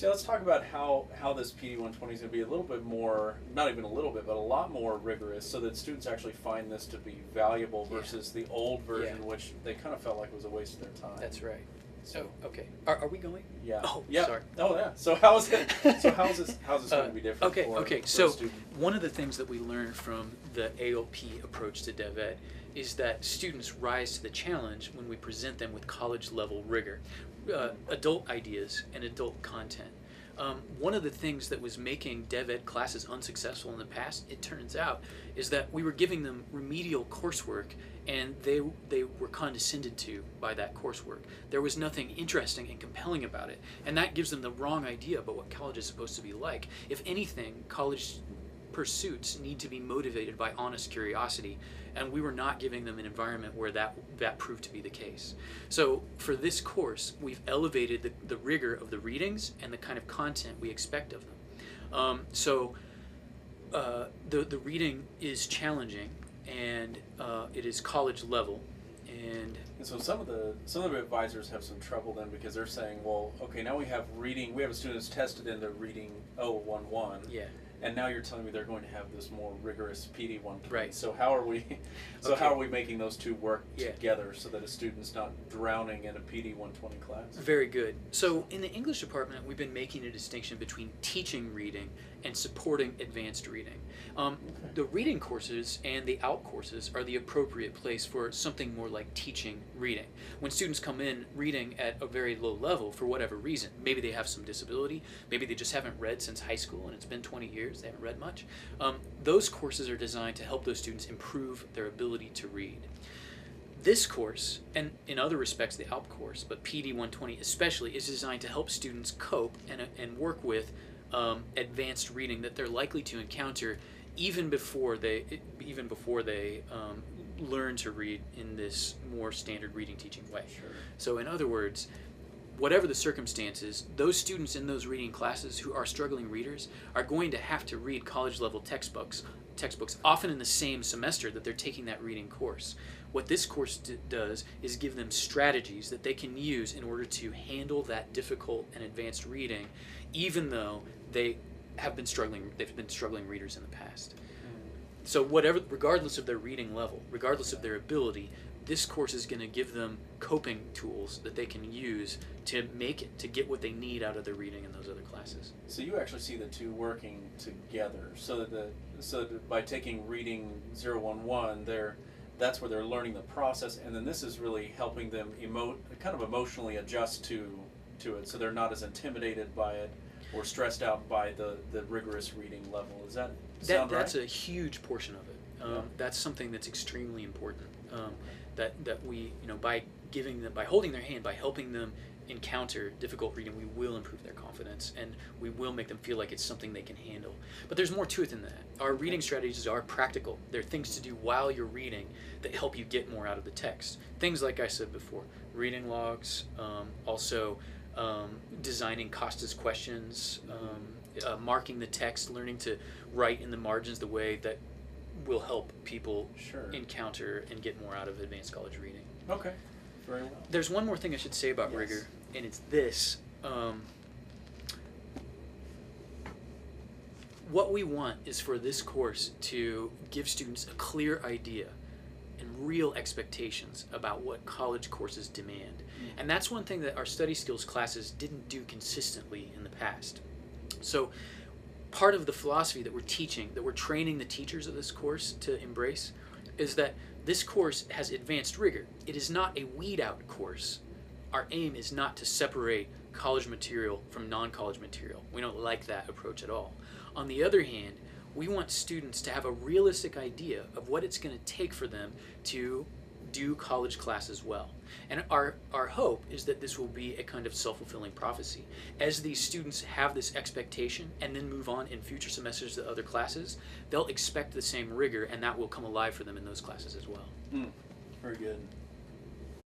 So let's talk about how this PD 120 is going to be a little bit more, not even a little bit, but a lot more rigorous, so that students actually find this to be valuable versus the old version, which they kind of felt like was a waste of their time. That's right. So, Oh, okay. Are we going? yeah. Oh, yeah. sorry. Oh, yeah. So how's it? So how's this going to be different? Okay. For So a student? one of the things that we learned from the ALP approach to DevEd is that students rise to the challenge when we present them with college level rigor, adult ideas and adult content. One of the things that was making DevEd classes unsuccessful in the past, it turns out, is that we were giving them remedial coursework and they were condescended to by that coursework. There was nothing interesting and compelling about it, and that gives them the wrong idea about what college is supposed to be like. If anything, college pursuits need to be motivated by honest curiosity, and we were not giving them an environment where that proved to be the case. So for this course, we've elevated the rigor of the readings and the kind of content we expect of them. The reading is challenging, and it is college level. And so some of the advisors have some trouble then, because they're saying, well, okay, now we have a student that's tested in the reading 011. yeah. And now you're telling me they're going to have this more rigorous PD 120. Right. So how are we? So Okay. how are we making those two work Yeah. together so that a student's not drowning in a PD 120 class? Very good. So in the English department, we've been making a distinction between teaching reading and supporting advanced reading. The reading courses and the ALP courses are the appropriate place for something more like teaching reading. When students come in reading at a very low level for whatever reason, maybe they have some disability, maybe they just haven't read since high school and it's been 20 years, they haven't read much. Those courses are designed to help those students improve their ability to read. This course, and in other respects the ALP course, but PD 120 especially, is designed to help students cope and work with advanced reading that they're likely to encounter even before they learn to read in this more standard reading teaching way. Sure. So in other words, whatever the circumstances, those students in those reading classes who are struggling readers are going to have to read college level textbooks often in the same semester that they're taking that reading course. What this course does is give them strategies that they can use in order to handle that difficult and advanced reading, even though they've been struggling readers in the past. So regardless of their reading level, regardless of their ability, this course is going to give them coping tools that they can use to get what they need out of their reading in those other classes. So you actually see the two working together, so that by taking reading 011, that's where they're learning the process, and then this is really helping them kind of emotionally adjust to it, so they're not as intimidated by it or stressed out by the rigorous reading level. Is that sound right? That's a huge portion of it. That's something that's extremely important. That we, by holding their hand, by helping them encounter difficult reading, we will improve their confidence and we will make them feel like it's something they can handle. But there's more to it than that. Our reading strategies are practical. They're things to do while you're reading that help you get more out of the text. Things like I said before, reading logs, also designing Costas questions, marking the text, learning to write in the margins the way that will help people encounter and get more out of advanced college reading. Okay, very well. There's one more thing I should say about rigor, and it's this. What we want is for this course to give students a clear idea and real expectations about what college courses demand. And that's one thing that our study skills classes didn't do consistently in the past. So part of the philosophy that we're teaching, that we're training the teachers of this course to embrace, is that this course has advanced rigor. It is not a weed out course. Our aim is not to separate college material from non-college material. We don't like that approach at all. On the other hand, we want students to have a realistic idea of what it's going to take for them to do college classes well. And our hope is that this will be a kind of self-fulfilling prophecy. As these students have this expectation and then move on in future semesters to other classes, they'll expect the same rigor, and that will come alive for them in those classes as well. Very good.